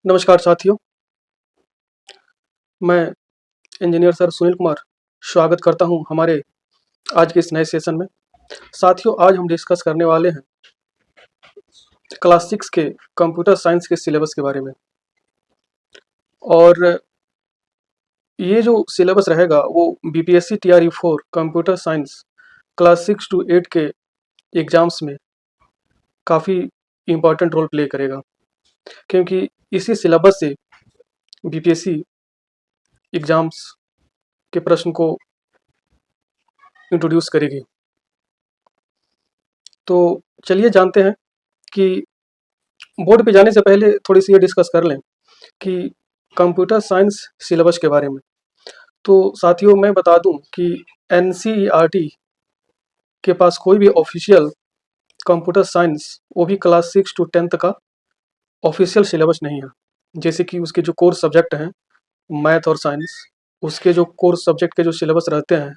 नमस्कार साथियों, मैं इंजीनियर सर सुनील कुमार स्वागत करता हूं हमारे आज के इस नए सेशन में। साथियों, आज हम डिस्कस करने वाले हैं क्लास 6 के कंप्यूटर साइंस के सिलेबस के बारे में। और ये जो सिलेबस रहेगा वो BPSC TRE 4 computer science class 6 to 8 के एग्ज़ाम्स में काफ़ी इम्पोर्टेंट रोल प्ले करेगा, क्योंकि इसी सिलेबस से बीपीएससी एग्ज़ाम्स के प्रश्न को इंट्रोड्यूस करेगी। तो चलिए जानते हैं कि बोर्ड पे जाने से पहले थोड़ी सी ये डिस्कस कर लें कि कंप्यूटर साइंस सिलेबस के बारे में। तो साथियों, मैं बता दूं कि एनसीईआरटी के पास कोई भी ऑफिशियल कंप्यूटर साइंस, वो भी क्लास 6 to 10 का ऑफिशियल सिलेबस नहीं है। जैसे कि उसके जो कोर सब्जेक्ट हैं मैथ और साइंस, उसके जो कोर सब्जेक्ट के जो सिलेबस रहते हैं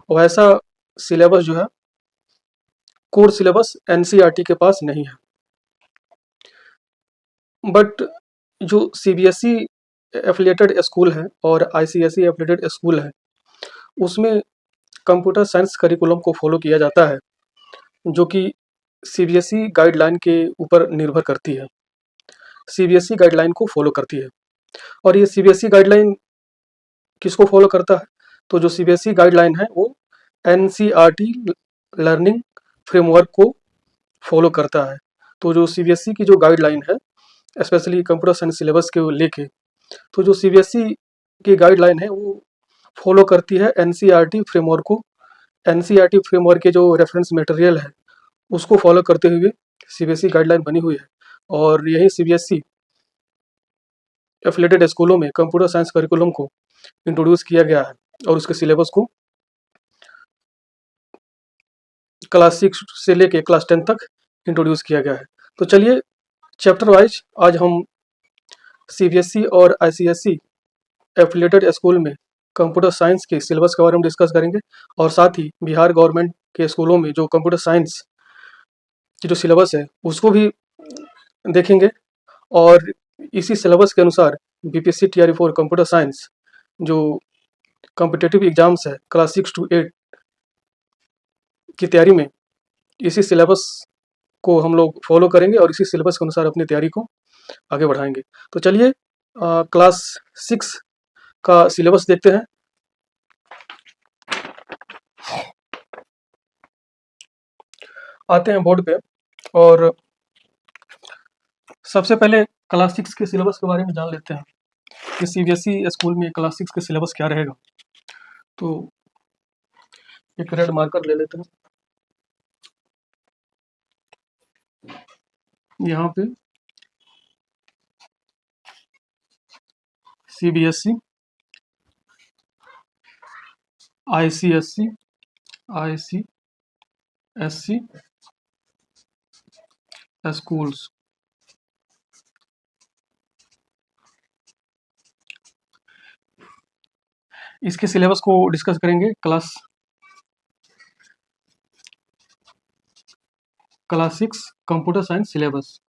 वैसा सिलेबस जो है कोर सिलेबस एनसीईआरटी के पास नहीं है। बट जो सीबीएसई एफिलिएटेड स्कूल है और आईसीएसई एफिलिएटेड स्कूल है, उसमें कंप्यूटर साइंस करिकुलम को फॉलो किया जाता है, जो कि सीबीएसई गाइडलाइन के ऊपर निर्भर करती है, सीबीएसई गाइडलाइन को फॉलो करती है। और ये सीबीएसई गाइडलाइन किसको फॉलो करता है? तो जो सीबीएसई गाइडलाइन है वो एनसीईआरटी लर्निंग फ्रेमवर्क को फॉलो करता है। तो जो सीबीएसई की जो गाइडलाइन है, स्पेशली कंप्यूटर साइंस सिलेबस के लेके, तो जो सीबीएसई की गाइडलाइन है वो फॉलो करती है एनसीईआरटी फ्रेमवर्क को। एनसीईआरटी फ्रेमवर्क के जो रेफरेंस मटेरियल है उसको फॉलो करते हुए सीबीएसई गाइडलाइन बनी हुई है। और यही सीबीएसई एफिलिएटेड स्कूलों में कंप्यूटर साइंस करिकुलम को इंट्रोड्यूस किया गया है और उसके सिलेबस को क्लास 6 से लेके क्लास 10 तक इंट्रोड्यूस किया गया है। तो चलिए चैप्टर वाइज आज हम सीबीएसई और आईसीएसई एफिलिएटेड स्कूल में कंप्यूटर साइंस के सिलेबस के बारे में डिस्कस करेंगे, और साथ ही बिहार गवर्नमेंट के स्कूलों में जो कंप्यूटर साइंस की जो सिलेबस है उसको भी देखेंगे। और इसी सिलेबस के अनुसार बीपीएससी टीआरई 4 कंप्यूटर साइंस जो कॉम्पिटिटिव एग्जाम्स है क्लास 6 to 8 की तैयारी में इसी सिलेबस को हम लोग फॉलो करेंगे और इसी सिलेबस के अनुसार अपनी तैयारी को आगे बढ़ाएंगे। तो चलिए क्लास 6 का सिलेबस देखते हैं। आते हैं बोर्ड पे, और सबसे पहले क्लास 6 के सिलेबस के बारे में जान लेते हैं कि सीबीएसई स्कूल में क्लास 6 के सिलेबस क्या रहेगा। तो एक रेड मार्कर ले लेते हैं, यहाँ पे सीबीएसई, आईसीएसई, आईसीएसई स्कूल्स, इसके सिलेबस को डिस्कस करेंगे। Class 6 computer science syllabus.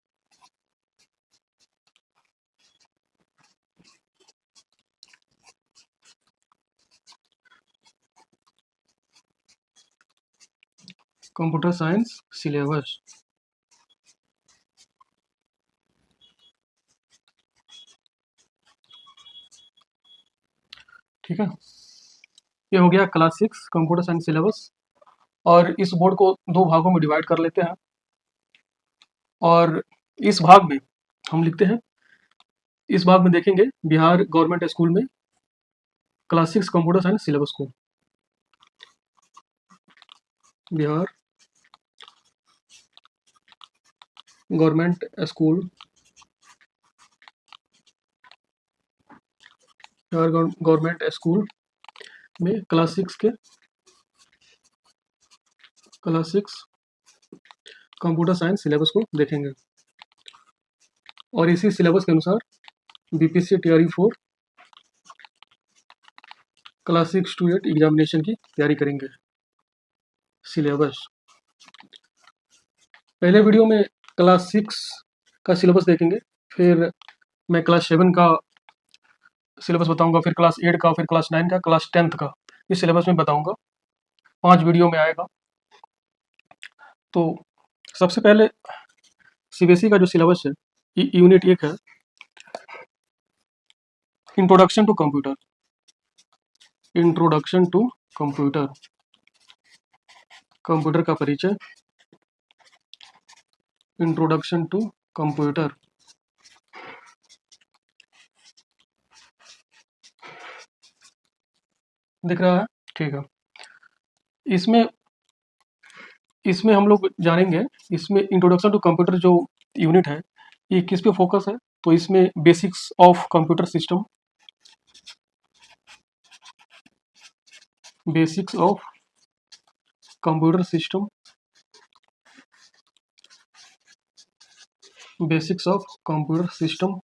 Computer science syllabus, ठीक है। ये हो गया क्लास 6 कंप्यूटर साइंस सिलेबस। और इस बोर्ड को दो भागों में डिवाइड कर लेते हैं, और इस भाग में हम लिखते हैं, इस भाग में देखेंगे बिहार गवर्नमेंट स्कूल में क्लास 6 कंप्यूटर साइंस सिलेबस को। Bihar government school, Bihar government school में क्लास 6 कंप्यूटर साइंस सिलेबस को देखेंगे। और इसी सिलेबस के अनुसार BPSC TRE 4 class 6 to 8 examination की तैयारी करेंगे। सिलेबस पहले वीडियो में क्लास 6 का सिलेबस देखेंगे, फिर मैं क्लास 7 का सिलेबस बताऊंगा, फिर क्लास 8 का, फिर क्लास 9 का, क्लास 10th का, इस सिलेबस में बताऊंगा, 5 वीडियो में आएगा। तो सबसे पहले सीबीएसई का जो सिलेबस है, यूनिट 1 है, introduction to computer. Introduction to computer, computer का परिचय। इंट्रोडक्शन टू कंप्यूटर, दिख रहा है? ठीक है। इसमें इसमें हम लोग जानेंगे, इसमें इंट्रोडक्शन टू कंप्यूटर जो यूनिट है, ये किस पे फोकस है? तो इसमें basics of computer system, basics of computer system, basics of computer system,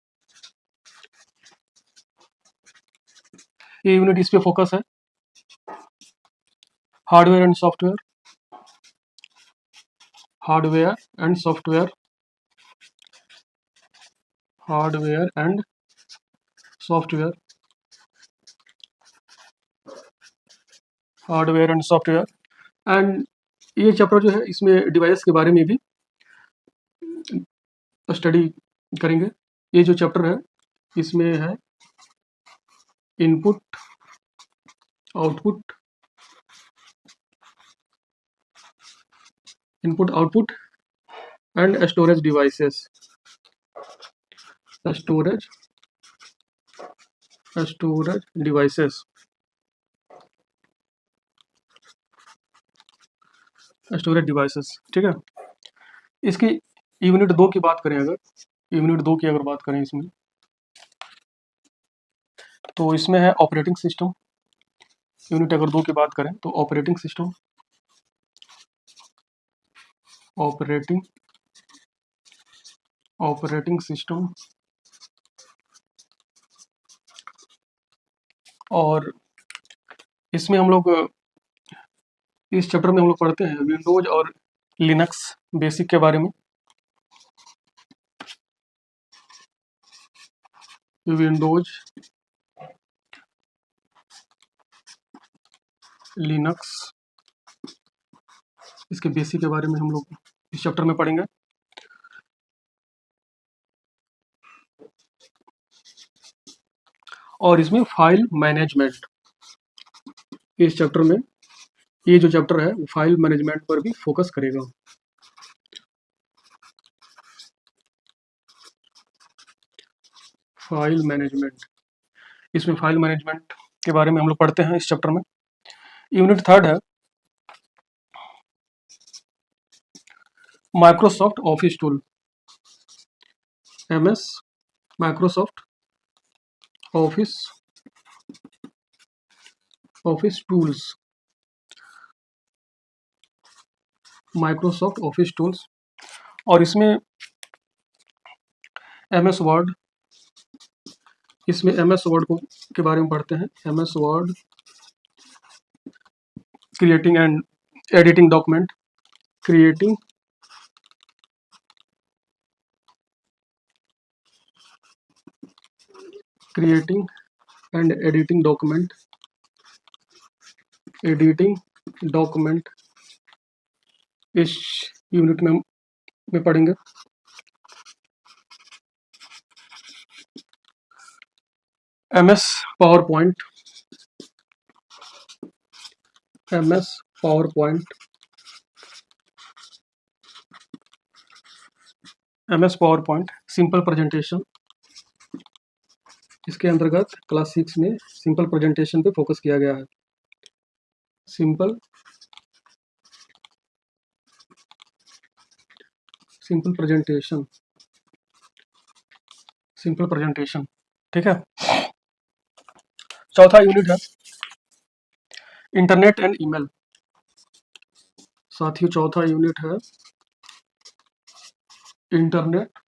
ये यूनिट इस पे फोकस है। Hardware and software, hardware and software, hardware and software, hardware and software. And ये चैप्टर जो है, इसमें डिवाइस के बारे में भी स्टडी करेंगे। ये जो चैप्टर है, इसमें है input, output, input output and storage devices, storage storage devices, storage devices. ठीक है। इसकी यूनिट 2 की बात करें, अगर यूनिट 2 की अगर बात करें इसमें, तो इसमें है ऑपरेटिंग सिस्टम। यूनिट अगर 2 की बात करें तो operating system, operating operating system. और इसमें हम लोग, इस चैप्टर में हम लोग पढ़ते हैं विंडोज और लिनक्स बेसिक के बारे में। विंडोज, लिनक्स, इसके बेसिक के बारे में हम लोग इस चैप्टर में पढ़ेंगे। और इसमें फाइल मैनेजमेंट, इस चैप्टर में, ये जो चैप्टर है वो फाइल मैनेजमेंट पर भी फोकस करेगा। फाइल मैनेजमेंट, इसमें फाइल मैनेजमेंट के बारे में हम लोग पढ़ते हैं इस चैप्टर में। यूनिट 3 है Microsoft office tool, MS Microsoft office, office tools, Microsoft office tools. और इसमें एमएस वर्ड, इसमें एमएस वर्ड को के बारे में पढ़ते हैं। MS word, creating and editing document, creating creating and editing document, editing document, इस यूनिट में पढ़ेंगे। MS power point, MS power point, MS power point simple presentation. इसके अंतर्गत क्लास 6 में सिंपल प्रेजेंटेशन पे फोकस किया गया है। Simple presentation, simple presentation. ठीक है। चौथा यूनिट है इंटरनेट एंड ईमेल। साथियों, चौथा यूनिट है इंटरनेट,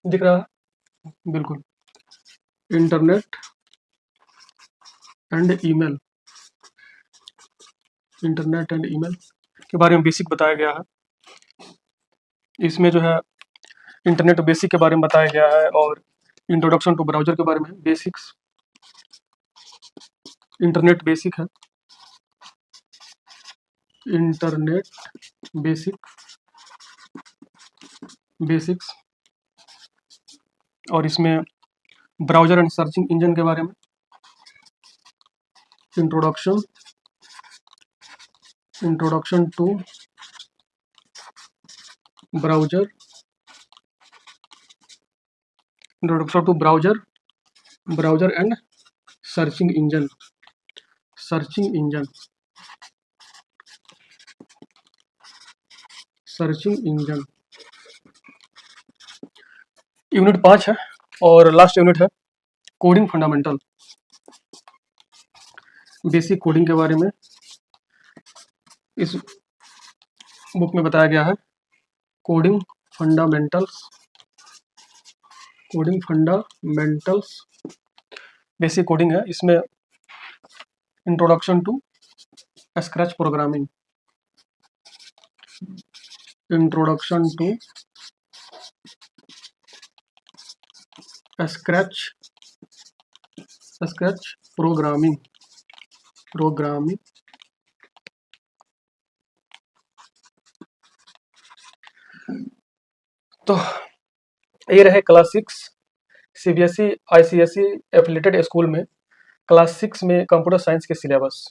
दिख रहा है? बिल्कुल। Internet and email, internet and email के बारे में बेसिक बताया गया है। इसमें जो है इंटरनेट बेसिक के बारे में बताया गया है, और इंट्रोडक्शन टू ब्राउजर के बारे में, बेसिक्स, इंटरनेट बेसिक है, इंटरनेट बेसिक्स, और इसमें ब्राउजर एंड सर्चिंग इंजन के बारे में, introduction to browser, browser and searching engine, unit 5 है और लास्ट यूनिट है कोडिंग फंडामेंटल, बेसिक कोडिंग के बारे में इस बुक में बताया गया है। कोडिंग फंडामेंटल्स, बेसिक कोडिंग है। इसमें introduction to scratch programming, scratch programming, तो ये रहे class 6 CBSE ICSE affiliated school में क्लास 6 में कंप्यूटर साइंस के सिलेबस।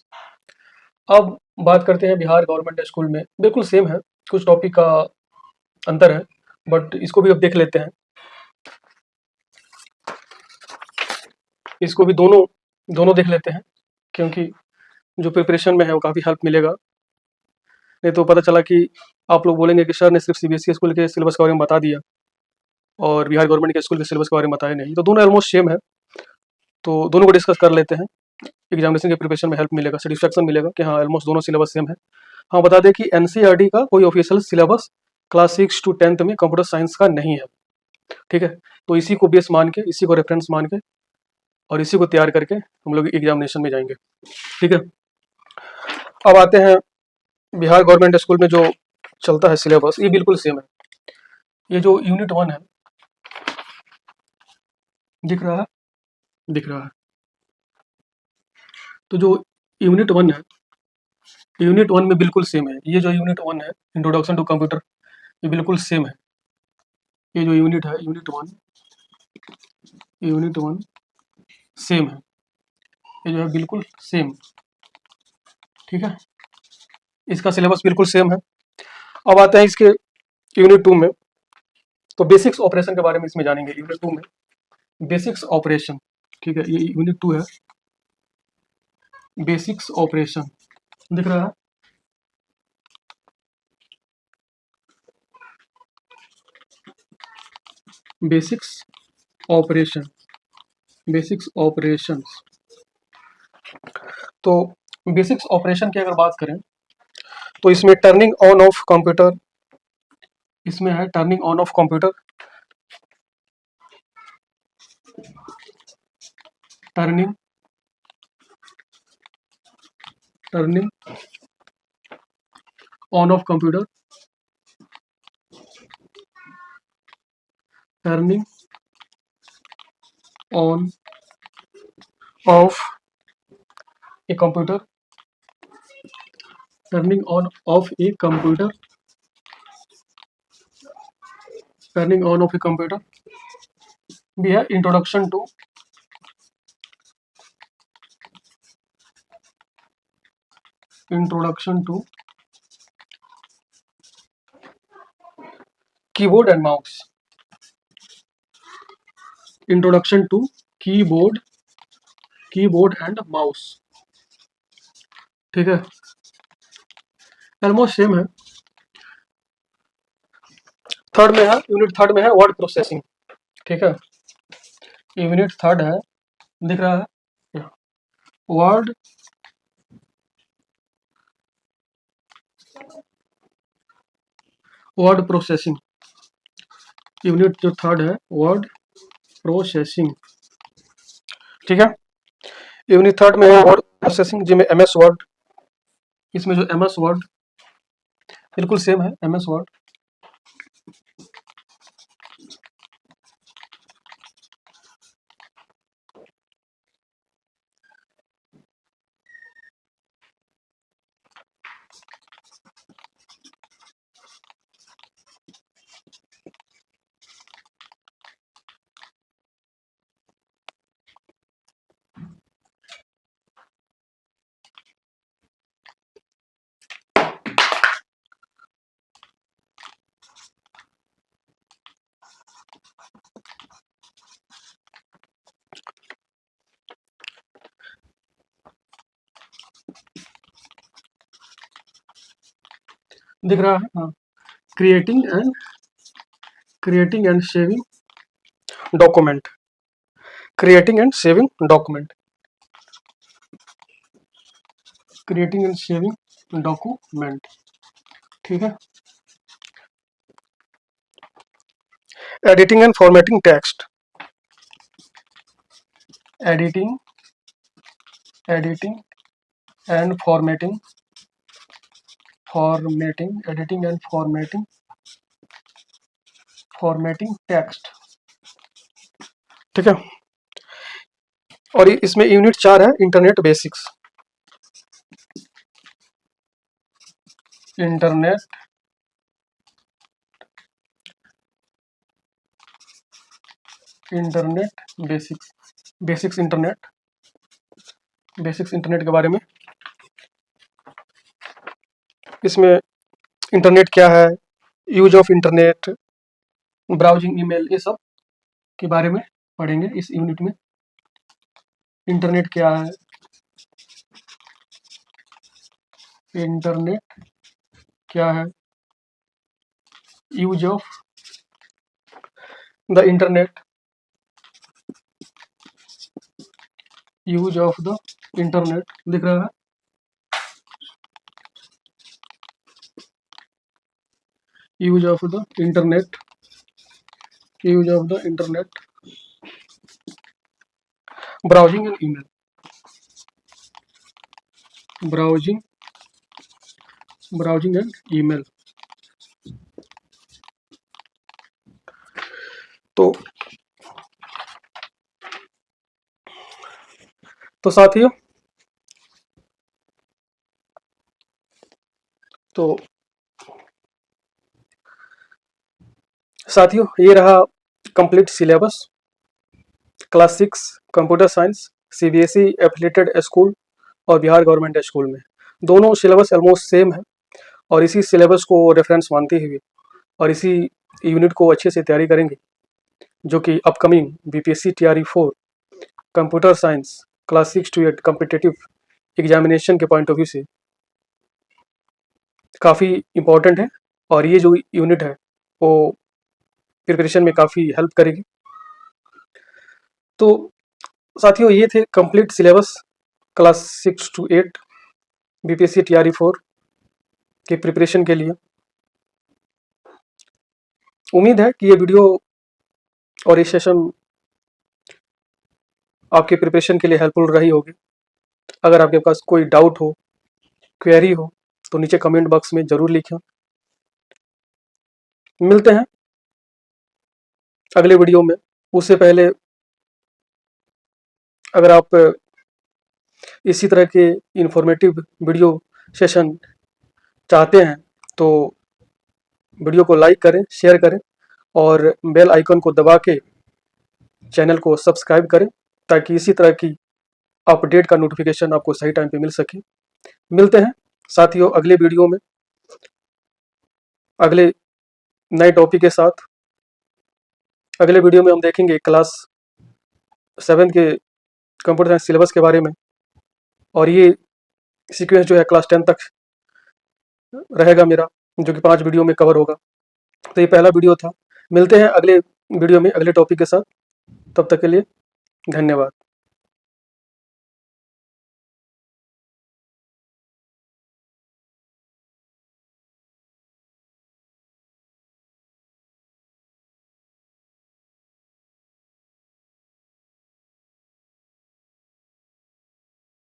अब बात करते हैं बिहार गवर्नमेंट स्कूल में, बिल्कुल सेम है, कुछ टॉपिक का अंतर है, बट इसको भी अब देख लेते हैं। इसको भी दोनों देख लेते हैं, क्योंकि जो प्रिपरेशन में है वो काफ़ी हेल्प मिलेगा। नहीं तो पता चला कि आप लोग बोलेंगे कि सर ने सिर्फ सीबीएसई स्कूल के सिलेबस के बारे में बता दिया और बिहार गवर्नमेंट के स्कूल के सिलेबस के बारे में बताया नहीं। तो दोनों ऑलमोस्ट सेम है, तो दोनों को डिस्कस कर लेते हैं। एग्जामिनेशन के प्रिपरेशन में हेल्प मिलेगा, सेटिस्फैक्शन मिलेगा कि हाँ ऑलमोस्ट दोनों सिलेबस सेम है। हाँ, बता दें कि एनसीईआरटी का कोई official syllabus class 6 to 10th में कंप्यूटर साइंस का नहीं है, ठीक है। तो इसी को बेस मान के, इसी को रेफरेंस मान के और इसी को तैयार करके हम लोग एग्जामिनेशन में जाएंगे, ठीक है। अब आते हैं बिहार गवर्नमेंट स्कूल में जो चलता है सिलेबस, ये बिल्कुल सेम है। ये जो यूनिट 1 है, दिख रहा है। तो जो यूनिट 1 है, यूनिट 1 में बिल्कुल सेम है। ये जो यूनिट 1 है इंट्रोडक्शन टू कंप्यूटर, ये बिल्कुल सेम है। ये जो यूनिट है यूनिट 1 सेम है, ये जो है बिल्कुल सेम, ठीक है। इसका सिलेबस बिल्कुल सेम है। अब आते हैं इसके यूनिट 2 में, तो बेसिक्स ऑपरेशन के बारे में इसमें जानेंगे। यूनिट 2 में बेसिक्स ऑपरेशन, ठीक है, ये यूनिट 2 है, बेसिक्स ऑपरेशन, दिख रहा है। Basics operations. तो बेसिक्स ऑपरेशन की अगर बात करें तो इसमें टर्निंग ऑन ऑफ कंप्यूटर, इसमें है turning on off computer, turning on off computer, turning on off a computer, turning on off a computer, turning on off a computer भी है। Introduction to keyboard and mouse, introduction to keyboard and mouse, ठीक है, almost same है। Third में है, unit 3 में है word processing, ठीक है। यूनिट 3 है, दिख रहा है, वर्ड प्रोसेसिंग, यूनिट जो 3 है वर्ड प्रोसेसिंग, ठीक है। यूनिट 3 में है वर्ड प्रोसेसिंग, जिसमें एमएस वर्ड, इसमें जो एमएस वर्ड बिल्कुल सेम है, एमएस वर्ड, दिख रहा है, हाँ। Creating and saving document, creating and saving document, creating and saving document, ठीक है। Editing and formatting text, editing editing and editing and formatting text, ठीक है। और इसमें यूनिट 4 है internet basics, internet basics, basics internet के बारे में। इसमें इंटरनेट क्या है, use of internet, browsing, email, ये सब के बारे में पढ़ेंगे इस यूनिट में। इंटरनेट क्या है, इंटरनेट क्या है, use of the internet, use of the internet, दिख रहा है, use of the internet, use of the internet, browsing and email, browsing and email. तो साथियों, ये रहा complete syllabus, class 6 computer science, CBSE affiliated school और बिहार गवर्नमेंट स्कूल में। दोनों सिलेबस ऑलमोस्ट सेम है और इसी सिलेबस को रेफरेंस मानते हुए और इसी यूनिट को अच्छे से तैयारी करेंगे, जो कि upcoming BPSC TRE 4 computer science class 6 to 8 competitive examination के पॉइंट ऑफ व्यू से काफ़ी इम्पोर्टेंट है। और ये जो यूनिट है वो प्रिपरेशन में काफ़ी हेल्प करेगी। तो साथियों, ये थे complete syllabus class 6 to 8 BPSC TRE 4 के प्रिपरेशन के लिए। उम्मीद है कि ये वीडियो और ये सेशन आपके प्रिपरेशन के लिए हेल्पफुल रही होगी। अगर आपके पास कोई डाउट हो, क्वेरी हो, तो नीचे कमेंट बॉक्स में ज़रूर लिखें। मिलते हैं अगले वीडियो में। उससे पहले अगर आप इसी तरह के इंफॉर्मेटिव वीडियो सेशन चाहते हैं तो वीडियो को लाइक करें, शेयर करें और बेल आइकन को दबा के चैनल को सब्सक्राइब करें, ताकि इसी तरह की अपडेट का नोटिफिकेशन आपको सही टाइम पे मिल सके। मिलते हैं साथियों अगले वीडियो में, अगले नए टॉपिक के साथ। अगले वीडियो में हम देखेंगे क्लास 7 के कंप्यूटर साइंस सिलेबस के बारे में, और ये सीक्वेंस जो है क्लास 10 तक रहेगा मेरा, जो कि 5 वीडियो में कवर होगा। तो ये पहला वीडियो था। मिलते हैं अगले वीडियो में अगले टॉपिक के साथ। तब तक के लिए धन्यवाद।